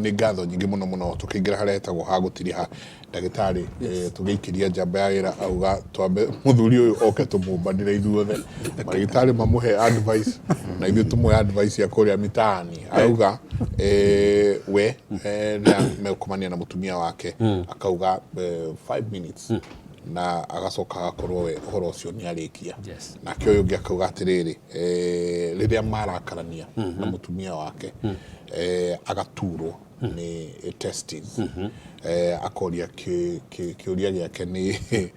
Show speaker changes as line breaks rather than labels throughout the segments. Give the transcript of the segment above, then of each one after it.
nĩ ngatho nyingĩ mũno tũkĩingĩra harĩa hetagwo ha gũtiriha ndagĩtarĩ tũgĩikĩria njamba ya wĩra auga twambe mũthuri ũyũ oke tũmũmbanĩre ithuothe ndagĩtarĩ mamũhe advice na ithuĩ tũmũhe advice ya kũrĩa mitaani auga we na mekumania na mũtumia wake akauga 5 minutes na agacoka agakorwo we ũhoro ũcio nĩ arĩkia na kĩoyo ũngĩ akauga atĩrĩrĩ rĩrĩa marakarania na mũtumia wake agaturwo ni testes akoria kĩũria gĩake nĩ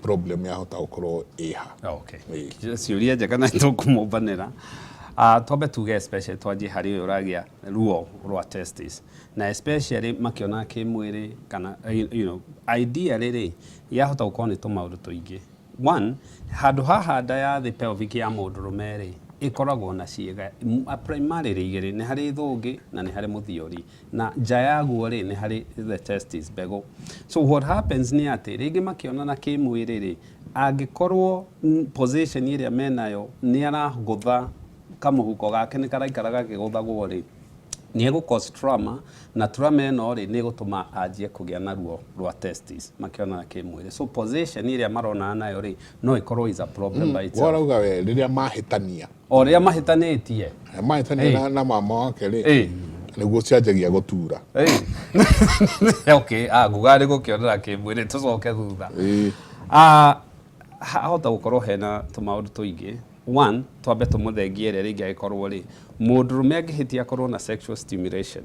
problem yahota gũkorwo iha
ciũria njega na tũkũmũmbanĩra twambe tuge especially twanjie harĩ ũyũ ũragĩa ruo rwa testes na especially makĩona kĩmwĩrĩ kana ideally rĩ yahota gũkorwo nĩ tũmaũndũ tũingĩ. One, handũ haha nda ya thĩ pelvic ya mũndũrũme rĩ ikoragwo na ciĩga primarily igĩrĩ, nĩ harĩ thũngĩ na nĩ harĩ mũthiori, na nja yaguo rĩ nĩ harĩ the testes mbegũ. So what happens nĩ atĩ rĩngĩ makĩonana kĩmwĩrĩ rĩ angĩkorwo position ĩrĩa menayo nĩ aragũtha kamũhuko gake nĩ karaikara gakĩgũthagwo rĩ nĩ egũcause trauma, na trauma ĩno rĩ nĩ ĩgũtũma anjie kũgĩa na ruo rwa testes makĩonana kĩmwĩrĩ. So position ĩrĩa maronana nayo rĩ no ĩkorwo is a problem by itself.
Warauga we rĩrĩa mahĩtania
o rĩrĩa mahĩtanĩtie
na mama wake rĩ nĩguo cianjagia gũtura.
Okay, ngugarĩ gũkĩonera kĩmwĩrĩ tũcoke thutha. Hahota gũkorwo hena tũmaũndũ tũingĩ. One, twambe tũmũthengie ĩrĩa rĩngĩ agĩkorwo rĩ mũndũrũme angĩhĩtia akorwo na sexual stimulation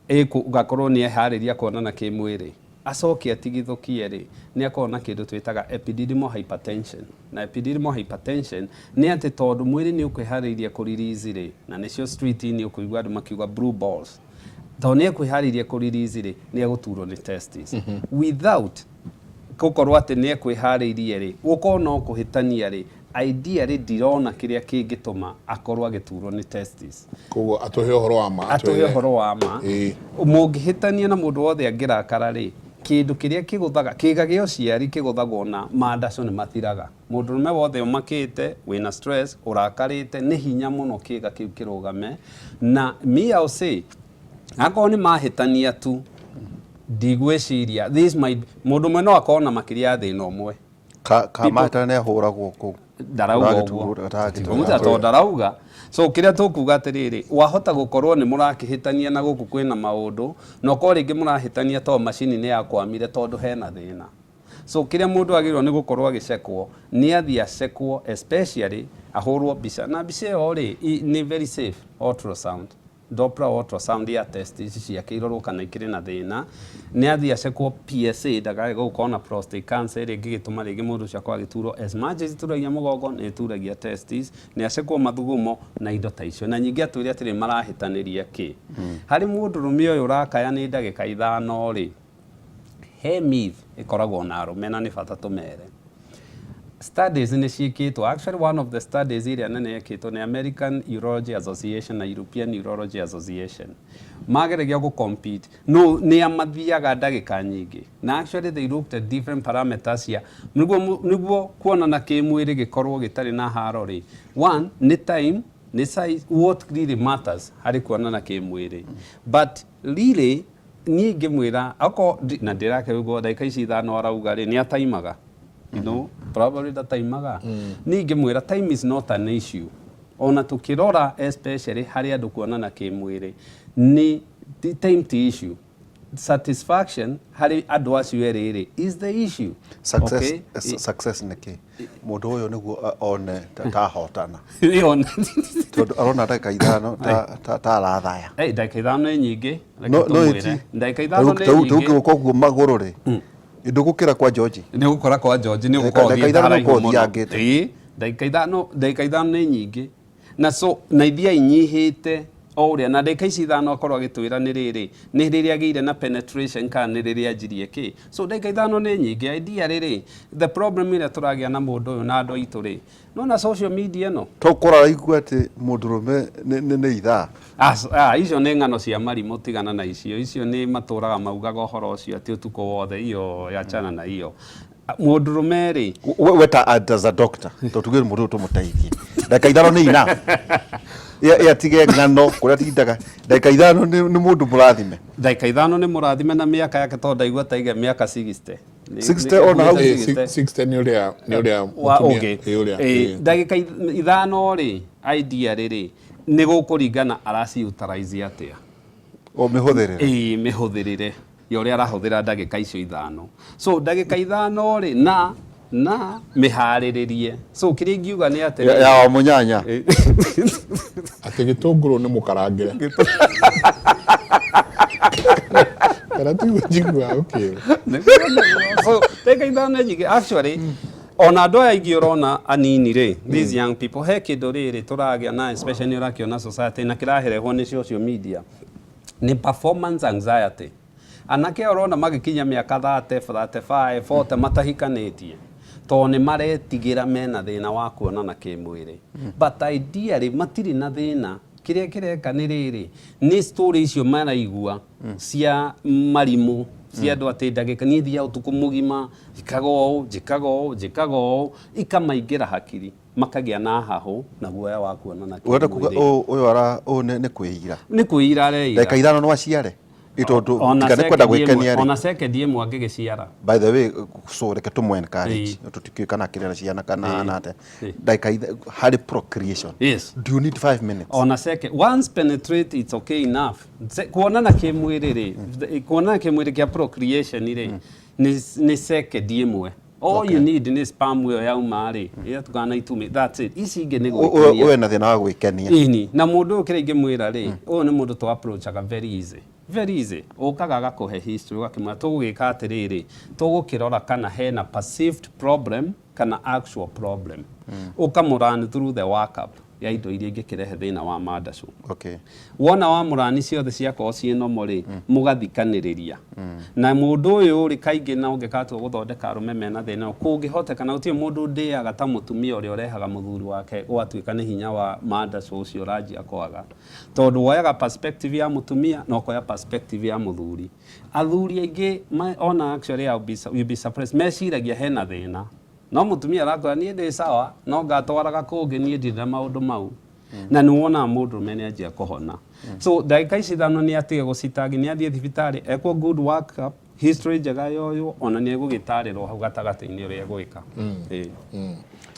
ũgakorwo nĩ eharĩria kuonana kĩmwĩrĩ acoke atigithũkie rĩ nĩ akorwo na kĩndũ twĩtaga epididymal hypertension. Na epididymal hypertension nĩ atĩ tondũ mwĩrĩ nĩ ũkwĩharĩirie kũririzi rĩ na nĩcio street-inĩ ũkũigua andũ makiuga blue balls, tondũ nĩ ekwĩharĩirie kũririzi rĩ nĩ egũturwo nĩ testes without gũkorwo atĩ nĩ ekwĩharĩirie rĩ gũkorwo no kũhĩtania rĩ ideally ndirona kĩrĩa kĩngĩtũma akorwo agĩturwo nĩ testes.
Koguo atũhe ũhoro wa ma
mũngĩhĩtania na mũndũ wothe angĩrakara rĩ kĩndũ kĩrĩa kĩgũthaga kĩga gĩa ũciari kĩgũthagwo na mandaco nĩ mathiraga. Mũndũrũme wothe ũmakĩte wĩna stress ũrakarĩte nĩ hinya mũno kĩga kĩu kĩrũgame, na me I'll say akorwo nĩ mahĩtania tu ndigwĩciria mũndũrũme no akorwo na makĩria ya thĩna ũmwe
kamata nĩ ahũragwo kũu
ndarauga ũguo ndarauga. So kĩrĩa tũkuga atĩrĩrĩ wahota gũkorwo nĩ mũrakĩhĩtania na gũkũ kwĩna maũndũ na ũkorwo rĩngĩ mũrahĩtania tondũ macini nĩ yakwamire tondũ hena thĩna. So kĩrĩa mũndũ agĩrĩirwo nĩ gũkorwo agĩcekwo nĩ athiĩ acekwo, especially ahũrwo mbica, na mbica ĩyo rĩ nĩ very safe ultrasound, Doppler ultrasound ya testes ciake irorwo kana ikĩrĩ na thĩna, nĩ athiĩ acekwo PSA ndagage gũkorwo na prostate cancer ĩrĩa ĩngĩgĩtũma rĩngĩ mũndũ ũcio akorwo agĩturwo as much as ituragia mũgongo nĩ ituragia testes, nĩ acekwo mathugumo na indo ta icio, na nyingĩ atwĩre atĩrĩ marahĩtanĩria kĩ harĩ mũndũrũme ũyũ ũrakaya nĩ ndagĩka 5 rĩ he myth ĩkoragwo na arũme na nĩ bata tũmere. Studies nĩ ciĩkĩtwo, actually one of the studies iria nene yekĩtwo nĩ American Urology Association na European Urology Association mageragia gũcompete no nĩ amathiaga ndagĩka nyingĩ, na actually they looked at different parameters ya nĩguo kuonana kĩmwĩrĩ gĩkorwo gĩtarĩ na haro rĩ. One nĩ time, nĩ size, what really matters harĩ kuonana kĩmwĩrĩ, but really niĩ ngĩmwĩra ako na ndĩrakĩrugwo ndagĩka ici 5 arauga rĩ nĩ ataimaga probably that taimaga ningi mwira time is not an issue. Ona tukirora especially hari andu kuonana kimwiri ni time ti issue. Satisfaction hari andu acio eriri is the issue.
Success niki mundu uyu niguo one ta hotana
tondu
arona ndagika 5 ta arathaya
ndagika 5 ni nyingi
ndagika 5 ni nyingi tuguko guo maguru ri ndugukira kwa George
ni gukora kwa George ni gukora ndagika 5 ni nyingi na so na ithia inyihite o uria na ndagika ici 5 akorwo agitwira ni riri ni riria agire na penetration kana ni riria ajirie ki. So ndagika 5 ni nyingi idea riri the problem ira turagia na mundu uyu na andu aitu ri no na social media no
tukora igua ati mundurume ni itha
icio ni ngano cia marimu tigana na icio ni maturaga maugaga uhoro ucio ati utuko wothe iyo yachana na iyo mundurume ri
weta as a doctor to tugire mundu tumuteithie ndagika 5 ni ina ya tige ngano kuria tindaga ndagika 5 ni mundu murathime
ndagika 5 ni murathime na miaka yake to ndaigua taiga miaka 60
60 ona hau
60 ni uria
mutumia ndagika 5 ri idea riri ni gukuringana arasi utilize atia
o mihuthirire
mihuthirire ya uria arahuthira ndagika icio 5 so ndagika 5 ri na mihariririe so kiria ingiuga ni ati
ya munyanya
ati gitunguru ni mukarangire kana tu jigwa okay
so ndagika 5 nyige actually ona andu aya ingi urona anini ri these young people he kindu riri turagia na especially urakiona society na kiraherehwo ni social media ni performance anxiety anake urona magikinya miaka 30 35 40 matahikanitie to ni maretigira mena thina wa kuonana kimwiri but ideally matiri na thina kiria kireka ni riri ni story icio maraigua cia marimu cia andu ati ndagika ni thia utuku mugima jikago ikamaingira hakiri makagia na haho na guoya wa kuonana kimwiri
wenda kuga uyu ara ni
kuira reira
ndagika 5 no aciare itondu tika nikwenda gwikenia ri
ona second imwe angigiciara
by the way so reke tumwe encourage tutikikana kirera ciana kana nate ndagika hari procreation do you need 5 minutes
ona second once penetrate it's okay enough kuonana kimwiri ri kuonana kimwiri kia procreation ri ni second imwe all you need ni sperm yo yauma ri ya tukana itume that's it ici inge ni gwikenia
we na thina wa gwikenia
ini na mundu ukira ingimwira ri o ni mundu to approach aga very easy ukaga gakuhe history wakimwa tugwika atiriri tugukirora kana hena perceived problem kana actual problem ukamurani through the workup ya indo iria ingikirehe thina wa mandacu wona wa murani ciothe ciakorwo ciino muri mugathikaniriria na mundu uyu ri kaingi na ungikatwo guthondeka arume mena thina kungihoteka na utie mundu ndiaga ta mutumia uria urehaga muthuri wake gwatuika ni hinya wa mandacu ucio ranjia kwaga tondu woyaga perspective ya mutumia na ukoya perspective ya muthuri athuri aingi ona actually you'll be surprised meciragia hena thina no mutumia arakora nie ndi sawa no ngatwaraga kungi nie ndira maundu mau na ni wona mundu mene anjia kuhona so ndagika ici 5 ni atige gucitangi ni athie thibitari ekwo good work up history njega yoyo ona ni egugitarirwo hau gatagati-ini uria egwika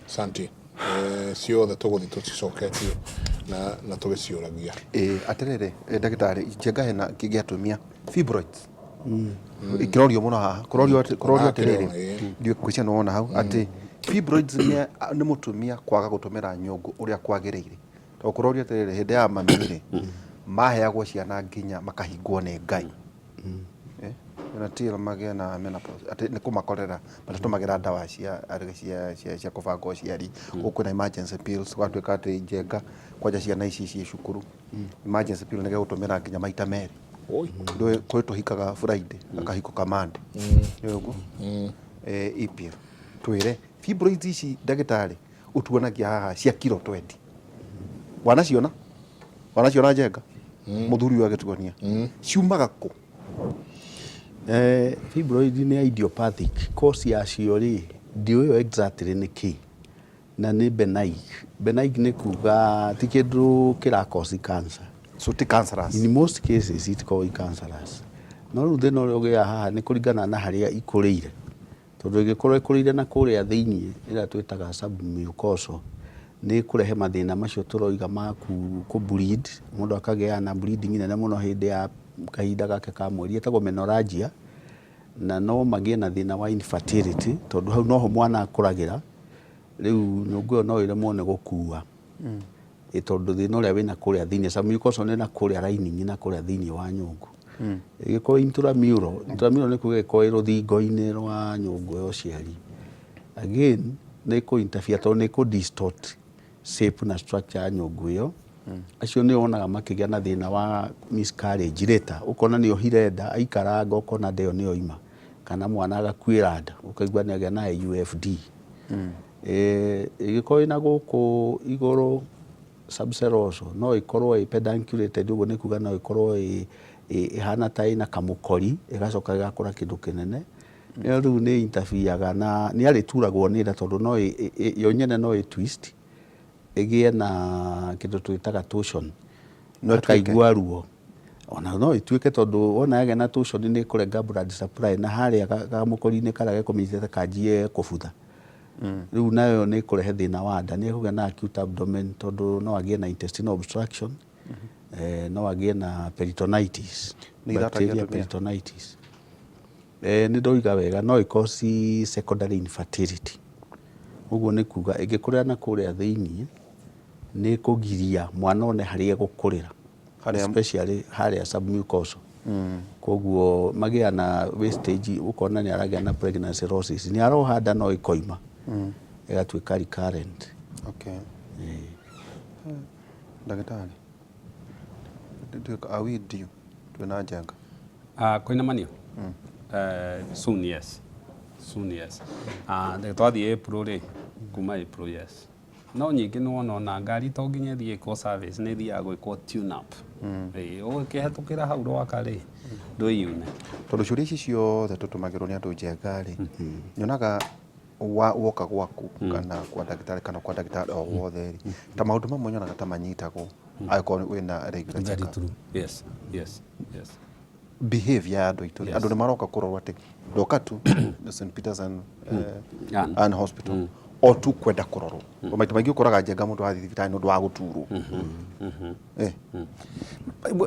santi ciothe tuguthi tucicoketie na tugiciuragia
atiriri ndagitari Njenga hena kingiatumia fibroids ikirorio muno haha kurorio atiriri ndio kwiciana wona hau ati fibroids ni mutumia kwaga gutumira nyungu uria kwagiriire to kurorio atiriri hindi ya mamiri maheagwo ciana nginya makahingwo ni Ngai na tira magia na menopause ati ni kumakorera matatumagira ndawa cia kubanga uciari ukuna emergency pills watwika ati Njenga kwaja ciana ici ci cukuru emergency pill ni gutumira nginya maita meri ndo kwetu hikaga Friday akahiko kamande yogo ipia twire fibroids ici ndagitari utuonagia haha cia kilo 20 wanaciona Njenga muthuri wake tuonia ciumaga ku
fibroid ni idiopathic cause ya ciori ndio exactly ni ki na ni benign ni kuga tikindu kira cause cancer
so ti cancerous
in most cases it called cancerous no ruthe no rogia haha ni kuringana na haria ikurire tondu igikorwo ikurire na kuria thiini ira twitaga submucosal ni kurehe mathina macio turoiga maku ku bleed mundu akagea na bleeding nene muno hindi ya kahinda gake ka mweri etagwo menorrhagia na no magie na thina wa infertility tondu hau noho mwana akuragira riu nyungu no iremwo ni gukua tondu thina uria wina kuria thiini submucosal ni na kuria lining na kuria thiini wa nyungu igiko intramural ni kuge ko ruthingo-ini rwa nyungu yo ciari again ni ku interfere tondu ni ku distort shape na structure ya nyungu yo acio ni onaga makigia na thina wa miscarriage later ukona ni ohirenda aikaranga ukona ndio ni oima kana mwana agakwira nda ukaigua ni agia na UFD igiko ina guku iguru subseroso no ikorwo pedunculated ugo ni kuga no ikorwo ihana ta ina kamukori igacoka igakura kindu kinene riu ni interfere na ni arituragwo ni nda tondu no yo nyene no twist ĩgĩe na kĩndũ twĩtaga torsion akaigua ruo ona no ituĩke tondũ wona yagĩa na torsion nĩ ĩkũrenga blood supply na harĩa kamũkori-inĩ karĩa gekũmĩnyitĩte kanjie kũbutha rĩu nayo nĩ ĩkũrehe thĩna wa nda nĩ ĩkũgĩa na acute abdomen tondũ no agĩe na intestinal obstruction no agĩe na peritonitis bacteria peritonitis nĩ ndoiga wega no ĩkosi secondary infertility ũguo nĩ kuga ĩngĩkũrĩra na kũrĩa thĩinĩ nĩ kũgiria mwana one harĩa gũkũrĩra especially harĩa submucosal koguo magĩa na wastage ukona nĩ aragĩa na pregnancy losses nĩ aroha nda no ĩkoima ĩgatuĩka recurrent.
Okay. Ndagĩtarĩ are we due twĩna Njenga?
Kwĩna manio? Soon yes. Twathiĩ April rĩ kuma April yes. No nyingĩ nĩ wona ona ngari to nginya thiĩ ĩkwo service nĩ thiaga gwĩkwo tune up. Ũgĩkĩhetũkĩra hau rwaka rĩ ndũiune.
Tondũ ciũria ici ciothe tũtũmagĩrwo nĩ andũ Njenga rĩ nyonaga woka gwaku kana kwa ndagĩtarĩ kana kwa ndagĩtarĩ o wothe rĩ ta maũndũ mamwe nyonaga ta manyitagwo angĩkorwo wĩna regular check-up.
Yes.
Behavior ya andũ itũ andũ nĩ maroka kũrorwo atĩ ndoka tu St. Peter's and Hospital o tu kwenda kũrorwo maita maingĩ ũkoraga Njenga mũndũ athiĩ thibitarĩ nĩ ũndũ wa gũturwo.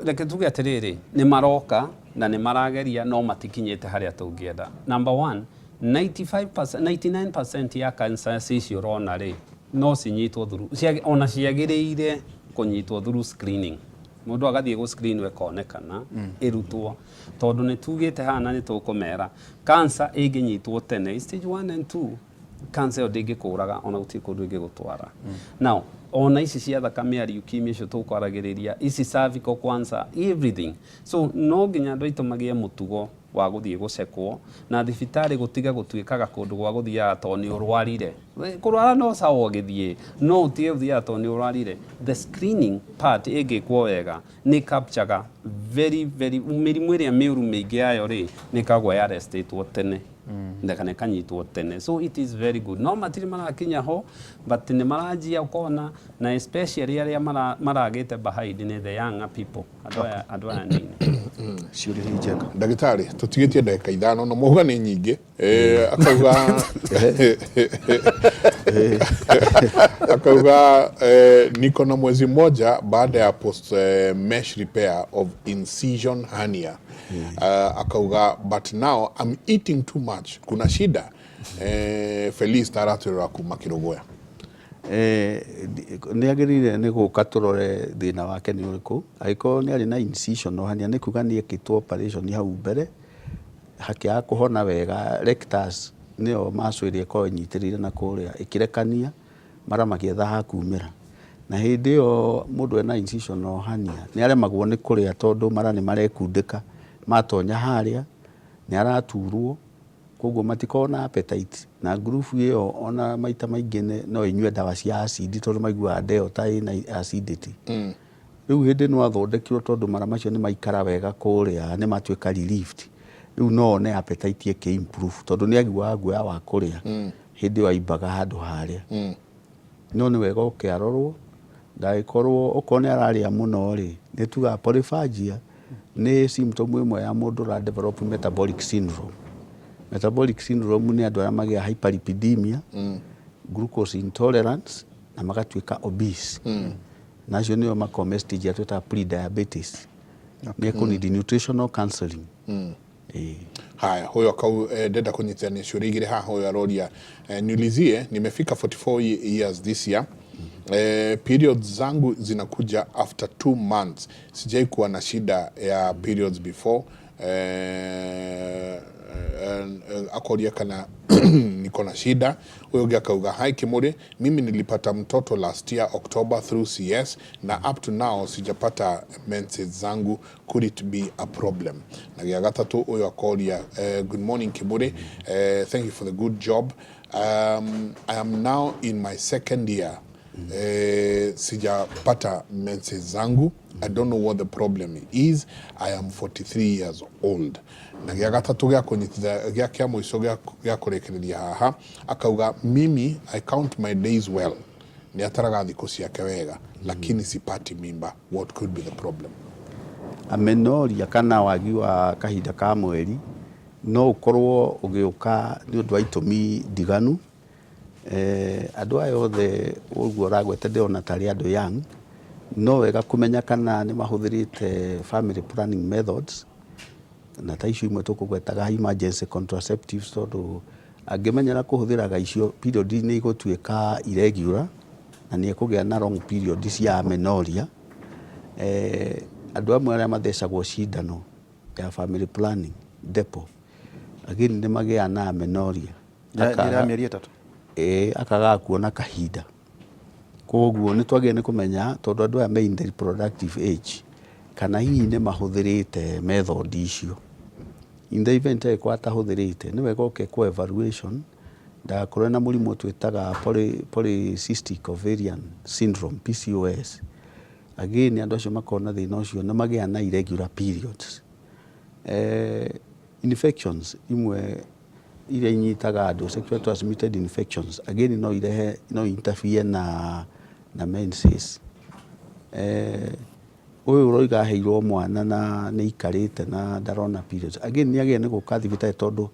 Reke tuge atĩrĩrĩ nĩ maroka na nĩ marageria no matikinyĩte harĩa tũngĩenda. Number one 99% ya cancer icio ũrona rĩ no cinyitwo through ona ciagĩrĩire kũnyitwo through screening. Mũndũ agathiĩ gũ screen wekonekana ĩrutwo tondũ nĩ tugĩte hana nĩ tũkũmera cancer ĩngĩnyitwo tene stage 1 and 2 cancer ndĩngĩkũraga ona gũtirĩ kũndũ ĩngĩgũtwara. Now ona ici cia thakame ya leukemia icio tũkwaragĩrĩria ici cervical cancer everything so no nginya andũ aitũ magĩe mũtugo wa gũthiĩ gũcekwo na thibitarĩ gũtiga gũtuĩkaga kũndũ gwa gũthiaga tondũ nĩ ũrwarire. Kũrwara no sawa ũgĩthiĩ no ũtige gũthiaga tondũ nĩ ũrwarire. The screening part ĩngĩkwo wega nĩ capture very mĩrimũ ĩrĩa mĩũru mĩingĩ yayo rĩ nĩ kagwa ya arrestĩtwo tene ndakane kanyitwo tene so it is very good. No matirĩ marakinya ho but nĩ maranjia ukona na especially arĩa maragĩte behind nĩ the younger people andũ aya nini.
Ciũria hii Njenga.
Ndagĩtarĩ tũtigĩtie ndagĩka ithano no mauga nĩ nyingĩ akauga niko na mwezi mmoja baada ya post mesh repair of incision hernia. Akauga but now I'm eating too much kuna shida. Felice taratwĩra kuma Kĩrũgũya.
Nĩ agĩrĩire nĩ gũka tũrore thĩna wake nĩ ũrĩkũ angĩkorwo nĩ arĩ na incision hernia nĩ kuga nĩ ekĩtwo operation hau mbere hakĩaga kũhona wega rectus nĩyo maso ĩrĩa ĩkoragwo ĩnyitĩrĩire na kũrĩa ĩkĩrekania mara magĩetha ha kumĩra na hĩndĩ ĩyo mũndũ ena incision hernia nĩ aremagwo nĩ kũrĩa tondũ mara nĩ marekundĩka matonya harĩa nĩ araturwo koguo matikoragwo na appetite na group ĩyo ona maita maingĩ no inyue ndawa cia acid tondũ maiguaga ndeo ta ĩna acidity. Rĩu hĩndĩ no athondekirwo tondũ mara macio nĩ maikara wega kũrĩa nĩ matuĩka relieved rĩu no one appetite ĩkĩ improve tondũ nĩ aiguaga guoya wa kũrĩa hĩndĩ ĩyo aimbaga handũ harĩa no nĩ wega ũkĩarorwo ndagĩkorwo okorwo nĩ ararĩa mũno rĩ nĩ tugaga polyphagia nĩ symptom ĩmwe ya mũndũ ra develop metabolic syndrome. Metabolic syndrome nĩ andũ arĩa magĩa hyperlipidemia glucose intolerance na magatuĩka obese nacio nĩo makome stage ya twĩtaga pre-diabetes nĩ kũnidi nutritional counseling.
Haya huyo akau ndenda kunyitania ciũria igĩrĩ haha huyo aroria niulizie nimefika 44 years this year. Periods zangu zinakuja after 2 months. Sijai kuwa na shida ya periods before. Akoria kana niko na shida. Huyo akauga hai Kimuri, mimi nilipata mtoto last year October through CS na up to now sijapata menses zangu. Could it be a problem? Na gatatu huyo akoria good morning Kimuri, thank you for the good job. I am now in my 2nd year. Sijapata menses zangu. I don't know what the problem is. I am 43 years old. Na gĩa gatatu gĩa kũnyitithia gĩa kĩa mũico gĩa kũrekereria haha akauga mimi I count my days well nĩ ataraga thikũ ciake wega lakini sipati mimba, what could be the problem?
Amenorrhea kana wagi wa kahinda ka mweri no ukorwo ũgĩũka nĩ ũndũ wa itũmi ndiganu. Andũ aya othe ũguo ũragwete ndĩrona tarĩ andũ young, no wega kũmenya kana nĩ mahũthĩrĩte family planning methods, na ta icio imwe tũkũgwetaga emergency contraceptives, tondũ angĩmenyera kũhũthĩraga icio period nĩ igũtuĩka irregular na nĩ ekũgĩa na long period cia amenorrhea. Andũ amwe arĩa mathecagwo cindano ya family planning depo again nĩ magĩa na amenorrhea
ya mĩeri 3
akaga kuona kahinda. Koguo nĩ twagĩrĩire nĩ kũmenya tondũ andũ aya me in the reproductive age kana hihi nĩ mahũthĩrĩte method icio. In the event ĩkwa atahũthĩrĩte nĩ wega ũkekwo evaluation ndagakorwo na mũrimũ twĩtaga polycystic ovarian syndrome PCOS. Again andũ acio makona thĩna ũcio nĩ magĩa na irregular periods. Infections imwe iria inyitaga andũ, sexual transmitted infections again no interfere na menses. Ũyũ ũroiga aheirwo mwana na nĩ ikarĩte na ndarona periods, again nĩ agĩrĩire nĩ gũka thibitarĩ tondũ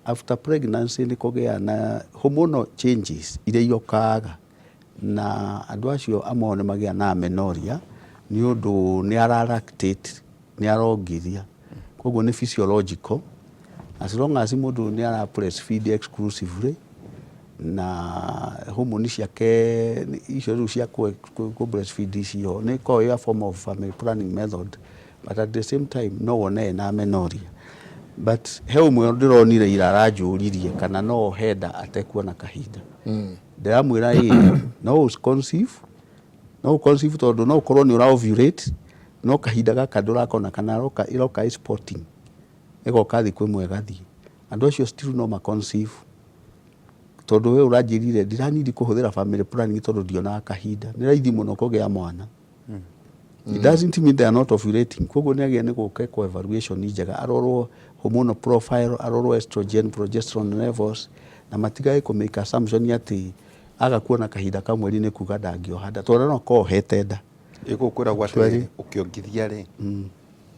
after pregnancy nĩ kũgĩa na hormonal changes iria irokaga, na andũ acio amwe nĩ magĩa na amenorrhea nĩ ũndũ nĩ aralactate, nĩ arongithia. Koguo nĩ physiological as long as mũndũ nĩ ara breastfeed exclusively na hormone ciake icio rĩu cia ku breastfeed icio nĩ ko a form of family planning method, but at the same time no one na amenorrhea. But he ũmwe ndĩronire ira aranjũririe kana no henda atekuona kahinda. Ndĩramwĩra no conceive tondũ no ũkorwo nĩ ũra ovulate no kahinda gaka ndũrakona kana iroka spotting ĩgoka thikũ ĩmwe gathiĩ. Andũ acio still no ma conceive tondũ we ũranjĩrire ndiranidi kũhũthĩra family planning tondũ ndionaga kahinda. Nĩ raithi mũno kũgĩa mwana. It doesn't mean they are not ovulating. Koguo nĩ agĩrĩire nĩ gũka evaluation njega, arorwo hormonal profile, arorwo estrogen progesterone levels, na matigage kũmake assumption atĩ aga kuona kahinda ka mweri nĩ kuga ndangĩoha nda tondũ no kohete nda.
Ĩgũkwĩragwo atĩ ũkĩongithia rĩ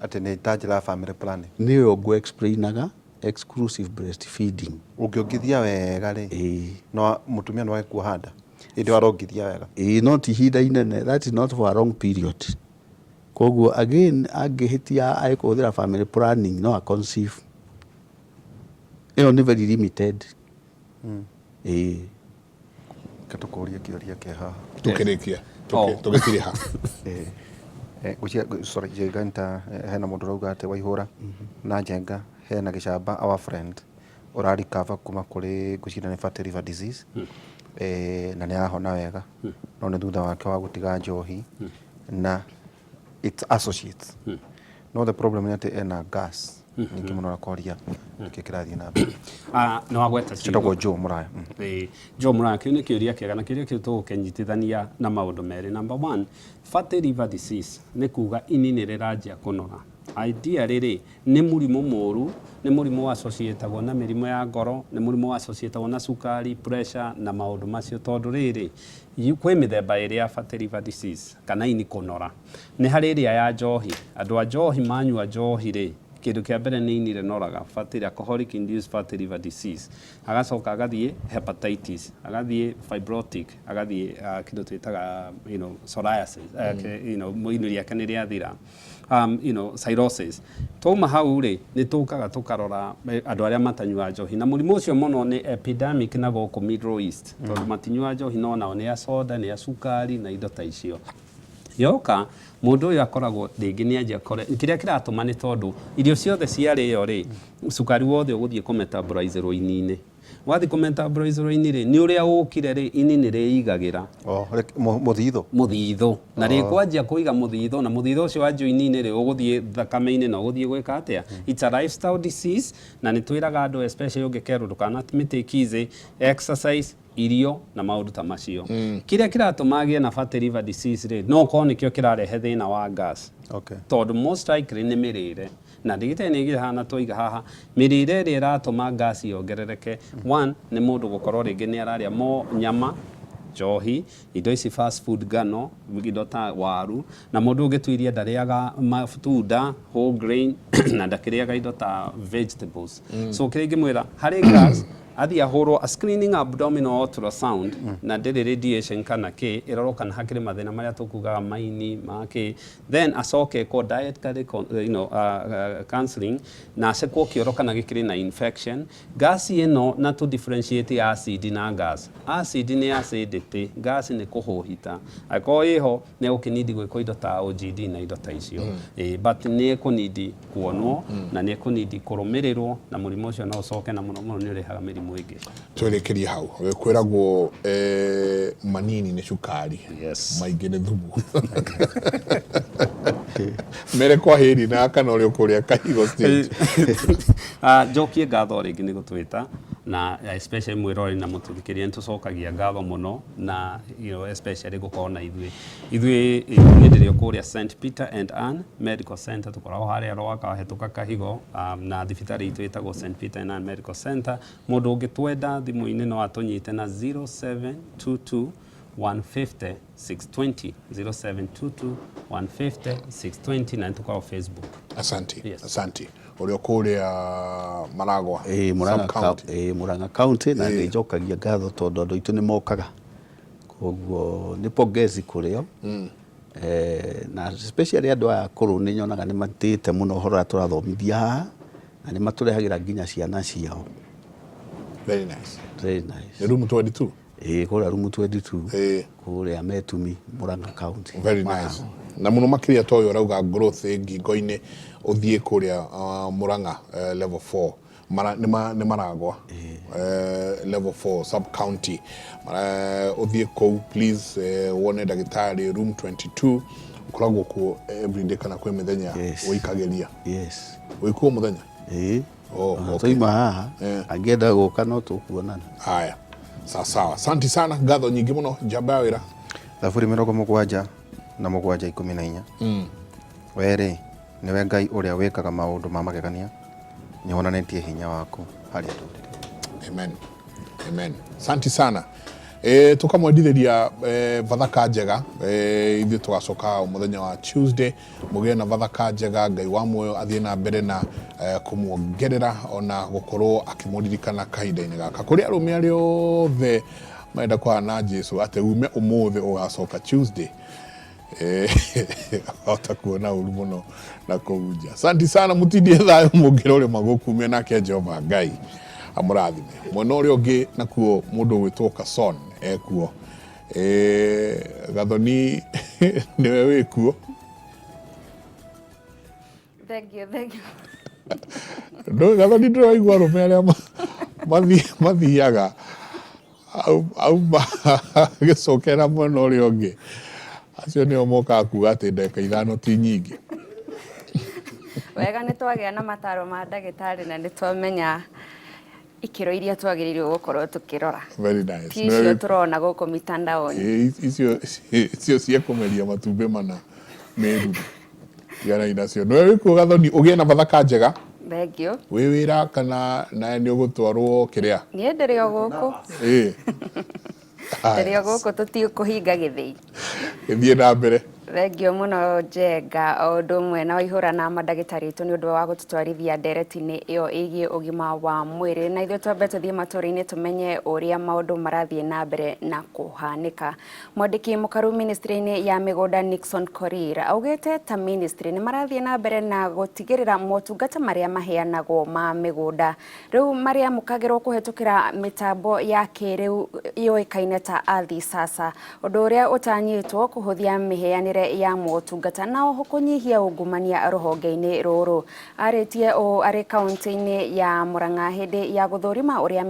atĩ nĩ ta njĩra ya family planning.
Nĩyo ngũ explainaga exclusive breastfeeding.
Ũngĩongithia wega rĩ no mũtumia no akuoha nda hĩndĩ arongithia wega.
Not ihinda inene, that is not for a long period. Koguo again angĩhĩtia kũhũthĩra family planning no a conceive. Ĩyo nĩ very limited.
Katũkũria kĩũria kĩa haha
tukĩrĩkia tũgĩtire ha.
Sorry Njenga, hena mũndũ rauga atĩ Waihũra na Njenga hena gĩcamba our friend ũrarikava kuma kũrĩ ngũcira nĩ fatty liver disease na nĩ arahona wega no nĩ thutha wake wa gũtiga njohi na it's associates. No the problem is that ena gas ningĩ mũno arakoria nĩkĩ kĩrathiĩ na mbere.
No agweta
ciĩtagwo Joe Muraya.
Joe Muraya kĩu nĩ kĩũria kĩega na kĩũria kĩu tũgũkĩnyitithania na maũndũ merĩ. Number one, fatty liver disease nĩ kuga ini nĩ rĩranjia kũnora. Idea rĩrĩ nĩ mũrimũ mũru, nĩ mũrimũ associatagwo na mĩrimũ ya ngoro, nĩ mũrimũ associatagwo na cukari, pressure na maũndũ macio. Tondũ rĩrĩ kwĩ mĩthemba ĩrĩ ya fatty liver disease kana ini kũnora. Nĩ harĩ ĩrĩa ya njohi, andũ a njohi manyua njohi rĩ kĩndũ kĩa mbere nĩ ini rĩnoraga, fatty alcoholic induced fatty liver disease, agacoka agathiĩ hepatitis, agathiĩ fibrotic, agathiĩ kĩndũ twĩtaga psoriasis, ini rĩake nĩ rĩathira, cirrhosis. Twauma hau rĩ nĩ tũkaga tũkarora andũ arĩa matanyua njohi, na mũrimũ ũcio mũno nĩ epidemic na gũkũ Middle East tondũ matinyua njohi no nao nĩ a soda, nĩ a cukari na indo ta icio. Yoka mũndũ ũyũ akoragwo rĩngĩ nĩ anjia kĩrĩa kĩratũma nĩ tondũ irio ciothe ciarĩo rĩ cukari wothe ũgũthiĩ kũmetabolize ini-inĩ. Wathiĩ kũmetabolize ini rĩ nĩ ũrĩa ũkire rĩ ini nĩ rĩigagĩra mũthithũ na rĩkwanjia kũiga mũthithũ na mũthithũ ũcio wanjio ini-inĩ rĩ ũgũthiĩ thakame-inĩ na ũgũthiĩ gwĩka atĩa. It's a lifestyle disease na nĩ twĩraga andũ especially ũngĩkerwo ndũkanamĩtake easy, exercise, irio na maũndũ ta macio. Kĩrĩa kĩratũma agĩe na fatty liver disease rĩ no korwo nĩkĩo kĩrarehe thĩna wa gas. Tondũ most likely nĩ mĩrĩre na ndagĩtarĩ nĩ igĩhana tũiga haha mĩrĩre ĩrĩa ĩratũma gas yongerereke. One nĩ mũndũ gũkorwo rĩngĩ nĩ ararĩa nyama, njohi indo ici fast food ngano indo ta waru na mũndũ ũngĩtuiria ndarĩaga matunda whole grain na ndakĩrĩaga indo ta vegetables so kĩrĩa ingĩmwĩra harĩ gas athi ahorwo a screening abdominal ultrasound na ndĩrĩ radiation kana kĩ ĩrorwo kana hakĩrĩ mathĩna marĩa tũkugaga maini makĩ then acoke ko diet counseling na acekwo kĩoro kana gĩkĩrĩ na infection gas ĩno na to differentiate acid na gas acid nĩ acidity gas nĩ kũhũhita angĩkorwo ĩho nĩ ũkĩnidi gwĩkwo indo ta OGD na indo ta icio but nĩ kũnidi kuonwo na nĩ kũnidi kũrũmĩrĩrwo na mũrimũ ũcio no ũcoke na mũno mũno nĩ ũrehaga mĩrimũ
twerekerie hau kwiragwo manini nĩ cukari maingĩ nĩ thumu mere kwa heri na kana ũrĩa kũrĩa kahigo stage
njokie ngatho rĩngĩ nĩ gũtwĩta na especially mwĩrori na mũtũthikĩria nĩtũcokagia ngatho mũno na especially gũkorwo na ithuĩ nĩndĩrĩ kũrĩa St Peter and Anne Medical Center tũkoragwo harĩa rwaka hetũka kahigo na thibitarĩ itũ ĩtagwo St Peter and Anne Medical Center mũndũ ũngĩtwenda thimũ-inĩ no atũnyite na 0722 150 620 0722 150 620 na nĩtũkoragwo Facebook.
Asante ũrĩa kũrĩa Maragwa
Murang'a County na nĩnjokagia ngatho tondũ andũ aitũ nĩ mokaga koguo nĩ pongezi kũrĩo na especially andũ aya akũrũ nĩ nyonaga nĩ matĩte mũno ũhoro tũrathomithia haha na nĩ matũrehagĩra nginya ciana ciao.
Very nice. Room 22?
Kũrĩa room 22 kũrĩa Metumi Murang'a County.
Very nice. Na mũno makĩria toyo rauga growth ngingo-inĩ ũthiĩ kũrĩa Murang'a level 4 nĩ Maragwa level 4 sub county ũthiĩ kũu please wone ndagĩtarĩ room 22 ũkoragwo kuo everyday kana kwĩ mĩthenya ũikagĩria wĩkuo mũthenya
toima haha angĩenda gũka no tũkuonana.
Haya sawa asante sana ngatho nyingĩ mũno njamba ya wĩra
thaburi 77 na 714 werĩ nĩwe Ngai ũrĩa wĩkaga maũndũ ma magegania nĩwonanĩtie hinya waku harĩ andũ.
Amen asante sana tukamwendithĩria vathaka njega ithuĩ tũgacoka mũthenya wa Tuesday mũgĩe na vathaka njega Ngai wa muoyo athiĩ na mbere na kũmuongerera ona gũkorwo akĩmũririkana kahinda-inĩ gaka kũrĩ arũme arĩa othe marenda kũhana Jesũ atĩ ume ũmũthĩ ũgacoka Tuesday ota kuona ũru mũno na kũhunjia. Asante sana mũtindie thayũ mũngĩrore magũkumia nake Jehova Ngai amũrathime. Mwena ũrĩa ũngĩ nakuo mũndũ gwĩtwo Kason ekuo Gathoni nĩwe wĩkuo.
Thank you.
Gathoni ndĩraigua arũme arĩa mathiaga auma gĩcokera mwena ũrĩa ũngĩ acio nĩo mokaga kuga atĩ ndagĩka ithano ti nyingĩ.
Wega nĩtwagĩa na mataro ma ndagĩtarĩ na nĩtwamenya ikĩro iria twagĩrĩirwo gũkorwo tũkĩrora.
Very nice.
Icio turona gũkũ mitandaoni.
Icio cia kũmeria matumbĩ mana meru. Yana inacio. No wĩkuo Gathoni ũgĩe na vathaka njega.
Thank you.
Wĩ wĩra kana na nĩ ũgũtwarwo kĩrĩa?
Niĩ ndĩrĩ o gũkũ. Ndĩrĩ o gũkũ tũtikũhinga gĩthĩi.
Gĩthiĩ na mbere.
Thank you mũno Njenga o ũndũ ũmwe na waihũra na mandagĩtarĩ aitũ nĩ ũndũ wa gũtũtwarithia ndereti-inĩ ĩyo ĩgiĩ ũgima wa mwĩrĩ na ithuĩ twambe tũthiĩ matũra-inĩ tũmenye ũrĩa maũndũ marathiĩ na mbere na kũhanĩka. Mwandĩki mũkaru ministry-inĩ ya mĩgũnda Nixon Korir augĩte ta ministry nĩ marathiĩ na mbere na gũtigĩrĩra motungata marĩa maheanagwo ma mĩgũnda rĩu marĩa mũkagĩrwo kũhetũkĩra mĩtambo ya kĩrĩu yũĩkaine ta Athi Sasa ũndũ ũrĩa ũtanyĩtwo kũhũthia mĩheanĩre ya motungata na oho kũnyihia ungumania rũhonge-inĩ rũrũ. Arĩtie o arĩ kaunti-inĩ ya Murang'a hĩndĩ ya gũthũrima ũrĩa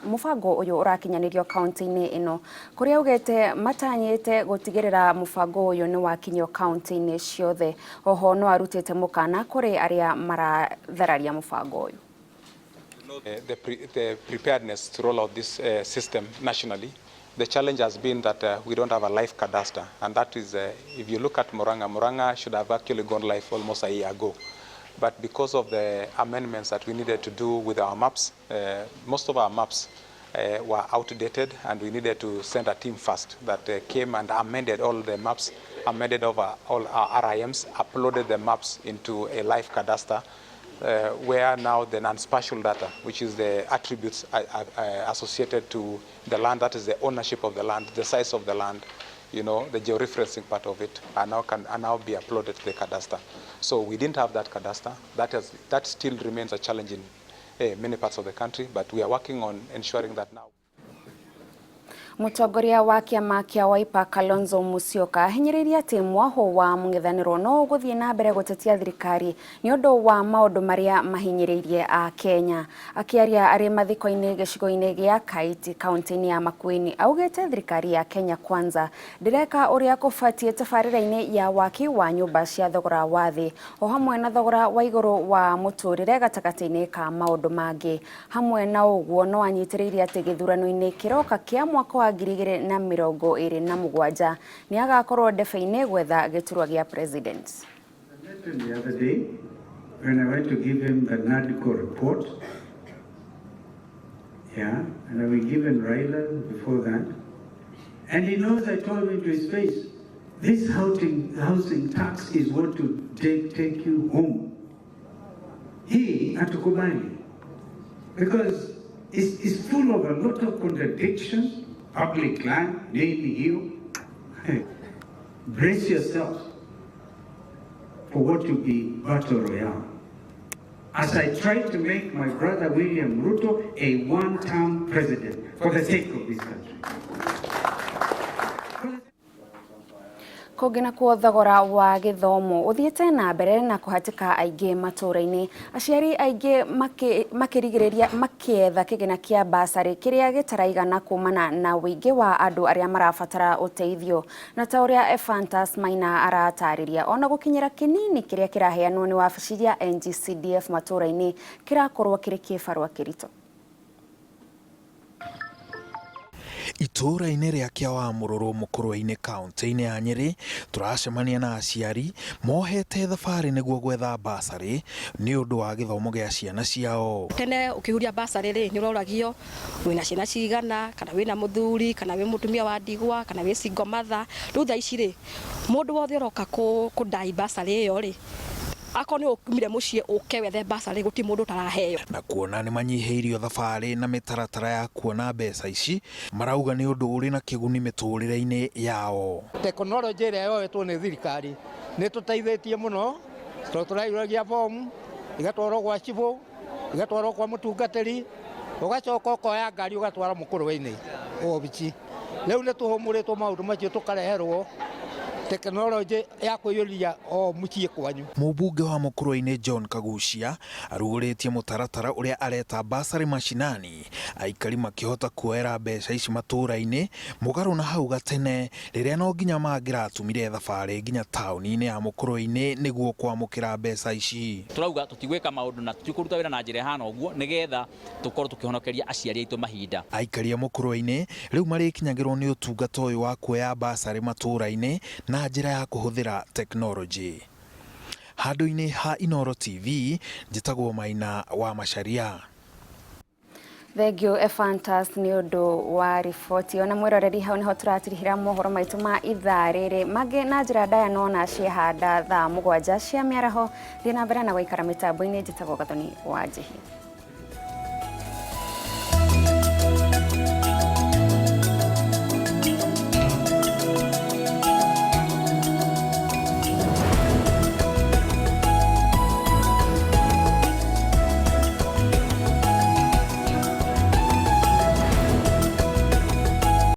mũbango ũyũ ũrakinyanĩrio kaunti-inĩ ĩno kũrĩa augĩte matanyĩte gũtigĩrĩra mũbango ũyũ nĩ wakinyio kaunti-inĩ ciothe. Oho no arutĩte mũkana kũrĩ arĩa marathararia mũbango ũyũ.
The preparedness to roll out this system nationally. The challenge has been that we don't have a live cadastre, and that is, if you look at Murang'a should have actually gone live almost a year ago. But because of the amendments that we needed to do with our maps, most of our maps were outdated, and we needed to send a team first that came and amended all the maps, amended over all our RIMs, uploaded the maps into a live cadastre, where now the non-spatial data, which is the attributes associated to the land, that is the ownership of the land, the size of the land, you know, the georeferencing part of it, can now be uploaded to the cadastre. So we didn't have that cadastre. That still remains a challenge in many parts of the country, but we are working on ensuring that now.
Mutongoria wa kiama kia Wiper Kalonzo Musyoka ahinyiriria ati mwaho wa mung'ethaniro no guthie na mbere gutetia thirikari ni undu wa maundu maria mahinyiririe a Kenya. Akiaria ari mathiko-ini gicigo-ini gia Kaiti kaunti-ini ya Makueni augite thirikari ya Kenya Kwanza ndireka uria kubatie tabarira-ini ya waki wa nyumba cia thogora wa thi o hamwe na thogora wa iguru wa muturire gatagati-ini ka maundu mangi. Hamwe na uguo no anyitiririe ati githurano-ini kiroka kia mwaka 2027 ni agakorwo ndebe-ini gwetha giturwa gia president.
The other day, when I went to give him the NADCO report, and I was given Raila before that, and he knows I told him to his face, this housing tax is what to take you home. He had to kubali, because it's full of a lot of contradictions. Public land, maybe you. Brace yourself for what will be battle royale. As I tried to make my brother William Ruto a one-term president for the sake of this country.
Kugina kuo thogora wa githomo uthiete na mbere na kuhatika aingi matura-ini. Aciari aingi makirigiriria makietha kigina kia basari kiria gitaraigana kumana na wingi wa andu aria marabatara uteithio. Na ta uria Ephantus Maina aratariria ona gukinyira kinini kiria kiraheanwo ni wabici ya NGCDF matura-ini kirakorwo kiri kibarua kirito.
Itura-ini ria kia wa Mururu Mukurwe-ini kaunti-ini ya Nyeri turacemania na aciari mohete thabari niguo gwetha basari ni undu wa githomo gia ciana ciao.
Tene ukihuria basari ri ni uroragio wina ciana cigana kana wina muthuri kana wi mutumia wa ndigwa kana wi single mother. Riu tha ici ri mundu wothe uroka kudai basari iyo ri akoni ukumire mucie uke wethe basari guti mundu taraheo.
Na kuona ni manyiheirio thabari na mitaratara ya kuona mbeca ici marauga ni undu uri na kiguni miturire-ini yao.
Teknolojia ria yoetwo ni thirikari ni tuteithĩtie muno turairagia bomu igatwarwo gwa cibo igatwarwo kwa mutungatĩri ugacoka ukoya ngari ugatwara Mukurwe-ini obici. Riu ni tuhumuritwo maundu macio tukareherwo teknolojia ya kuyuria o mucie kwanyu.
Mubunge wa Mukurwe-ini John Kagucia aruguritie mutaratara uria areta basari mashinani aikari makihota kuera mbeca ici matura-ini mugaru na hau gatene riria no nginya mangiratumire thabari nginya tauni-ini ya Mukurwe-ini niguo kwamukira mbeca ici.
Turauga tutigwika maundu na tutikuruta wira na njira hana uguo nigetha tukorwo tukihonokeria aciari aitu mahinda. Aikari a Mukurwe-ini riu marikinyagirwo ni utungata uyu wa kuoya basari matura-ini na njira ya kuhuthira technology. Handu-ini ha Inoro TV njitagwo Maina wa Macharia.
Thegio Ephantus ni undu wa riboti ona mwiroreri hau niho turatirihira mohoro maitu ma ithaa riri mage na njira ndaya nona ciehanda thaa 7 cia miaraho thina mbere na guikara mitambo-ini njitagwo Gathoni wa Njihi.